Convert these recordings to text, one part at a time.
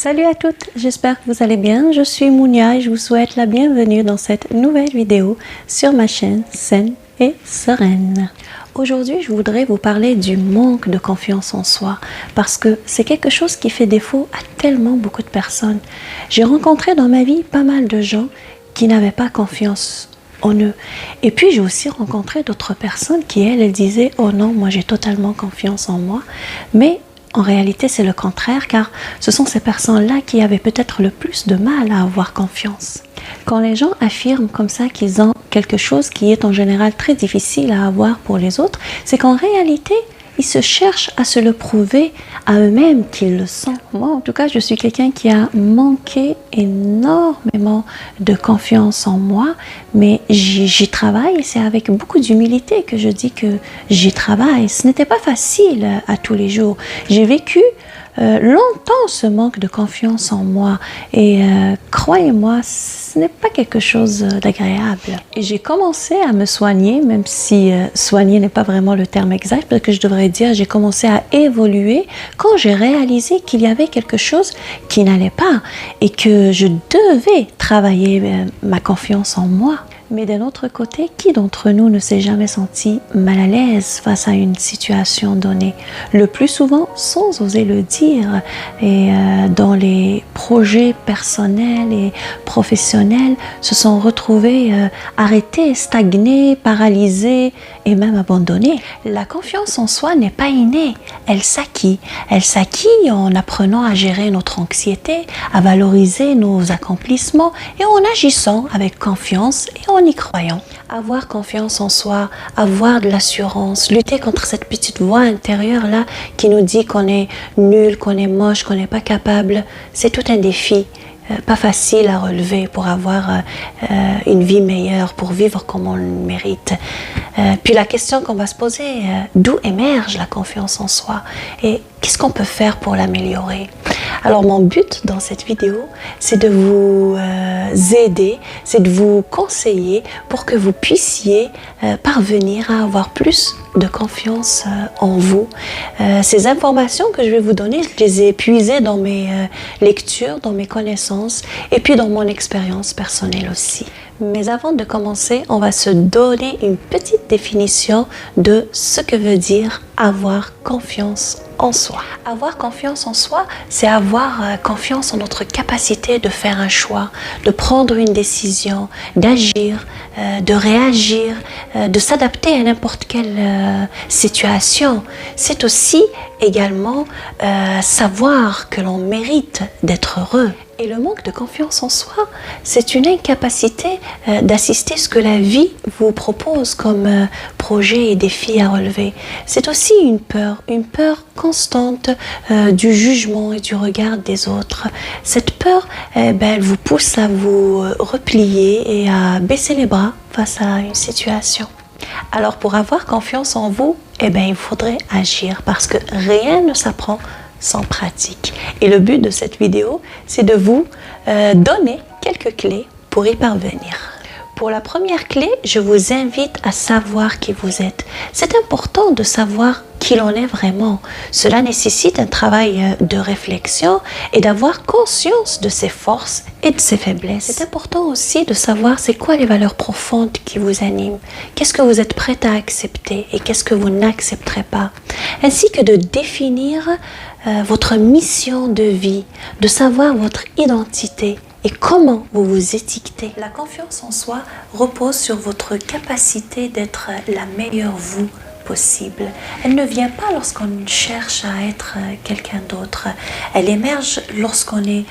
Salut à toutes, j'espère que vous allez bien. Je suis Mounia et je vous souhaite la bienvenue dans cette nouvelle vidéo sur ma chaîne Saine et Sereine. Aujourd'hui, je voudrais vous parler du manque de confiance en soi parce que c'est quelque chose qui fait défaut à tellement beaucoup de personnes. J'ai rencontré dans ma vie pas mal de gens qui n'avaient pas confiance en eux. Et puis, j'ai aussi rencontré d'autres personnes qui, elles disaient « Oh non, moi j'ai totalement confiance en moi ». Mais en réalité, c'est le contraire, car ce sont ces personnes-là qui avaient peut-être le plus de mal à avoir confiance. Quand les gens affirment comme ça qu'ils ont quelque chose qui est en général très difficile à avoir pour les autres, c'est qu'en réalité, ils se cherchent à se le prouver à eux-mêmes qu'ils le sont. Moi, en tout cas, je suis quelqu'un qui a manqué énormément de confiance en moi, mais j'y travaille et c'est avec beaucoup d'humilité que je dis que j'y travaille. Ce n'était pas facile à tous les jours. J'ai vécu longtemps ce manque de confiance en moi et croyez-moi, ce n'est pas quelque chose d'agréable. J'ai commencé à me soigner, même si soigner n'est pas vraiment le terme exact, parce que je devrais dire j'ai commencé à évoluer quand j'ai réalisé qu'il y avait quelque chose qui n'allait pas et que je devais travailler ma confiance en moi. Mais d'un autre côté, qui d'entre nous ne s'est jamais senti mal à l'aise face à une situation donnée? Le plus souvent, sans oser le dire. Et dans les projets personnels et professionnels, se sont retrouvés arrêtés, stagnés, paralysés et même abandonnés. La confiance en soi n'est pas innée, elle s'acquiert. Elle s'acquiert en apprenant à gérer notre anxiété, à valoriser nos accomplissements et en agissant avec confiance et en y croyant. Avoir confiance en soi, avoir de l'assurance, lutter contre cette petite voix intérieure là qui nous dit qu'on est nul, qu'on est moche, qu'on n'est pas capable, c'est tout un défi. Pas facile à relever pour avoir une vie meilleure, pour vivre comme on le mérite. Puis la question qu'on va se poser, d'où émerge la confiance en soi et qu'est-ce qu'on peut faire pour l'améliorer? Alors mon but dans cette vidéo, c'est de vous aider, c'est de vous conseiller pour que vous puissiez parvenir à avoir plus de confiance en vous. Ces informations que je vais vous donner, je les ai puisées dans mes lectures, dans mes connaissances et puis dans mon expérience personnelle aussi. Mais avant de commencer, on va se donner une petite définition de ce que veut dire avoir confiance en soi. Avoir confiance en soi, c'est avoir confiance en notre capacité de faire un choix, de prendre une décision, d'agir, de réagir, de s'adapter à n'importe quelle situation. C'est aussi également savoir que l'on mérite d'être heureux. Et le manque de confiance en soi, c'est une incapacité d'assister ce que la vie vous propose comme projet et défi à relever. C'est aussi une peur constante du jugement et du regard des autres. Cette peur, elle vous pousse à vous replier et à baisser les bras face à une situation. Alors pour avoir confiance en vous, il faudrait agir parce que rien ne s'apprend sans pratique. Et le but de cette vidéo, c'est de vous donner quelques clés pour y parvenir. Pour la première clé, je vous invite à savoir qui vous êtes. C'est important de savoir qui l'on est vraiment. Cela nécessite un travail de réflexion et d'avoir conscience de ses forces et de ses faiblesses. C'est important aussi de savoir c'est quoi les valeurs profondes qui vous animent. Qu'est-ce que vous êtes prête à accepter et qu'est-ce que vous n'accepterez pas. Ainsi que de définir votre mission de vie, de savoir votre identité et comment vous vous étiquetez. La confiance en soi repose sur votre capacité d'être la meilleure vous possible. Elle ne vient pas lorsqu'on cherche à être quelqu'un d'autre. Elle émerge lorsqu'on est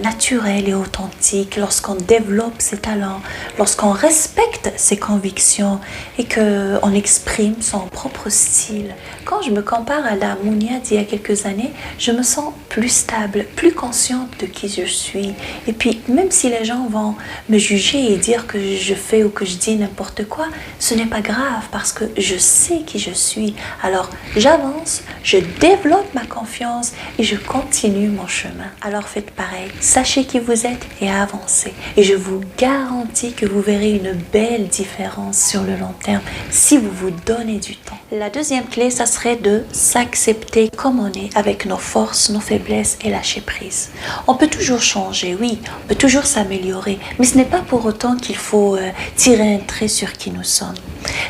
naturel et authentique, lorsqu'on développe ses talents, lorsqu'on respecte ses convictions et qu'on exprime son propre style. Quand je me compare à la Mounia d'il y a quelques années, je me sens plus stable, plus consciente de qui je suis. Et puis, même si les gens vont me juger et dire que je fais ou que je dis n'importe quoi, ce n'est pas grave parce que je sais sais qui je suis. Alors j'avance, je développe ma confiance et je continue mon chemin. Alors faites pareil, sachez qui vous êtes et avancez. Et je vous garantis que vous verrez une belle différence sur le long terme si vous vous donnez du temps. La deuxième clé, ça serait de s'accepter comme on est, avec nos forces, nos faiblesses et lâcher prise. On peut toujours changer, oui, on peut toujours s'améliorer, mais ce n'est pas pour autant qu'il faut tirer un trait sur qui nous sommes.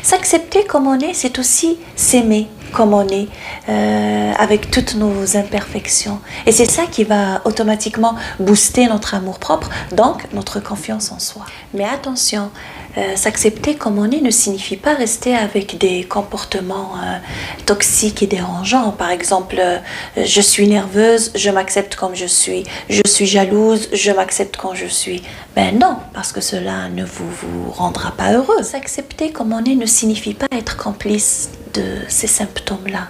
S'accepter comme on est, c'est aussi s'aimer comme on est, avec toutes nos imperfections. Et c'est ça qui va automatiquement booster notre amour-propre, donc notre confiance en soi. Mais attention, s'accepter comme on est ne signifie pas rester avec des comportements toxiques et dérangeants. Par exemple, je suis nerveuse, je m'accepte comme je suis jalouse, je m'accepte comme je suis. Ben non, parce que cela ne vous rendra pas heureux. S'accepter comme on est ne signifie pas être complice de ces symptômes-là.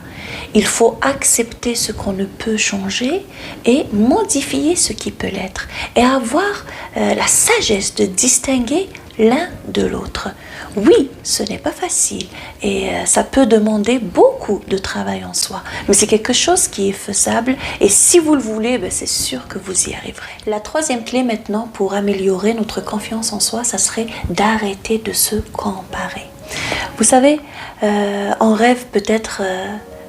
Il faut accepter ce qu'on ne peut changer et modifier ce qui peut l'être. Et avoir la sagesse de distinguer l'un de l'autre. Oui, ce n'est pas facile et ça peut demander beaucoup de travail en soi. Mais c'est quelque chose qui est faisable et si vous le voulez, ben c'est sûr que vous y arriverez. La troisième clé maintenant pour améliorer notre confiance en soi, ça serait d'arrêter de se comparer. Vous savez, on rêve peut-être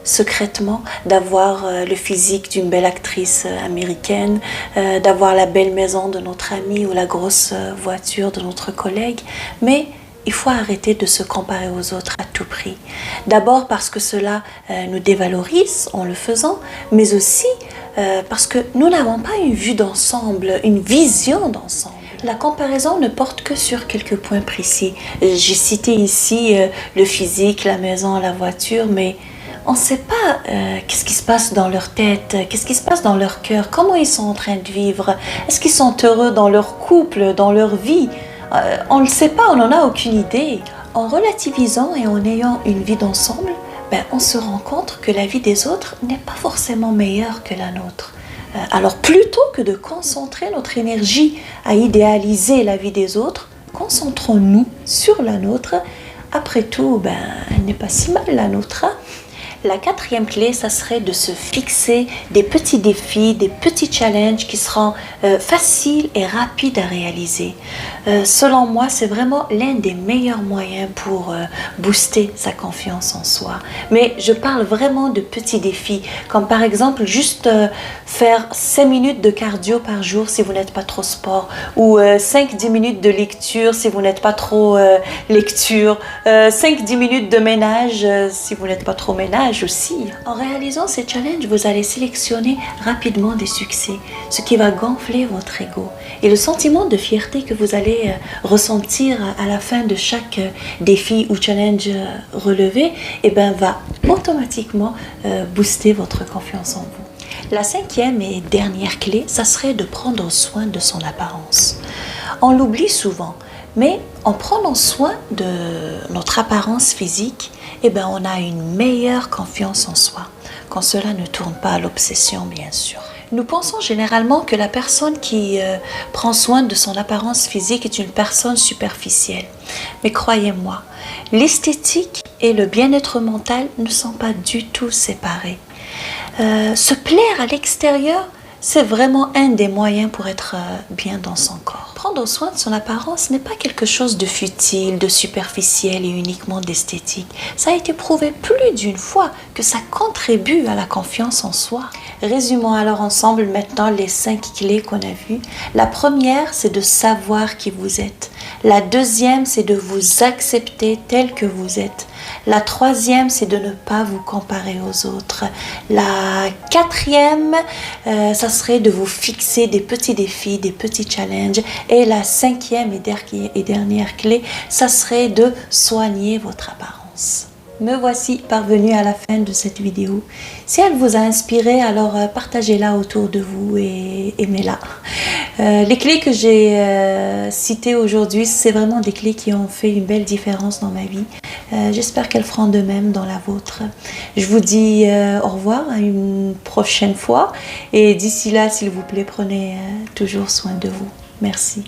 secrètement d'avoir le physique d'une belle actrice américaine, d'avoir la belle maison de notre ami ou la grosse voiture de notre collègue, mais il faut arrêter de se comparer aux autres à tout prix. D'abord parce que cela nous dévalorise en le faisant, mais aussi parce que nous n'avons pas une vue d'ensemble, une vision d'ensemble. La comparaison ne porte que sur quelques points précis. J'ai cité ici le physique, la maison, la voiture, mais on ne sait pas qu'est-ce qui se passe dans leur tête, qu'est-ce qui se passe dans leur cœur, comment ils sont en train de vivre, est-ce qu'ils sont heureux dans leur couple, dans leur vie. On ne le sait pas, on n'en a aucune idée. En relativisant et en ayant une vie d'ensemble, ben, on se rend compte que la vie des autres n'est pas forcément meilleure que la nôtre. Alors plutôt que de concentrer notre énergie à idéaliser la vie des autres, concentrons-nous sur la nôtre. Après tout, ben, elle n'est pas si mal la nôtre. Hein? La quatrième clé, ça serait de se fixer des petits défis, des petits challenges qui seront faciles et rapides à réaliser. Selon moi, c'est vraiment l'un des meilleurs moyens pour booster sa confiance en soi. Mais je parle vraiment de petits défis, comme par exemple juste faire 5 minutes de cardio par jour si vous n'êtes pas trop sport, ou 5-10 minutes de lecture si vous n'êtes pas trop lecture, 5-10 minutes de ménage si vous n'êtes pas trop ménage aussi. En réalisant ces challenges, vous allez sélectionner rapidement des succès, ce qui va gonfler votre ego. Et le sentiment de fierté que vous allez ressentir à la fin de chaque défi ou challenge relevé, eh ben, va automatiquement booster votre confiance en vous. La cinquième et dernière clé, ça serait de prendre soin de son apparence. On l'oublie souvent, mais en prenant soin de notre apparence physique, eh ben, on a une meilleure confiance en soi, quand cela ne tourne pas à l'obsession, bien sûr. Nous pensons généralement que la personne qui prend soin de son apparence physique est une personne superficielle. Mais croyez-moi, l'esthétique et le bien-être mental ne sont pas du tout séparés. Se plaire à l'extérieur, c'est vraiment un des moyens pour être bien dans son corps. Prendre soin de son apparence n'est pas quelque chose de futile, de superficiel et uniquement d'esthétique. Ça a été prouvé plus d'une fois que ça contribue à la confiance en soi. Résumons alors ensemble maintenant les 5 clés qu'on a vues. La première, c'est de savoir qui vous êtes. La deuxième, c'est de vous accepter tel que vous êtes. La troisième, c'est de ne pas vous comparer aux autres. La quatrième, ça serait de vous fixer des petits défis, des petits challenges. Et la cinquième et dernière clé, ça serait de soigner votre apparence. Me voici parvenue à la fin de cette vidéo. Si elle vous a inspiré, alors partagez-la autour de vous et aimez-la. Les clés que j'ai citées aujourd'hui, c'est vraiment des clés qui ont fait une belle différence dans ma vie. J'espère qu'elles feront de même dans la vôtre. Je vous dis au revoir à une prochaine fois. Et d'ici là, s'il vous plaît, prenez toujours soin de vous. Merci.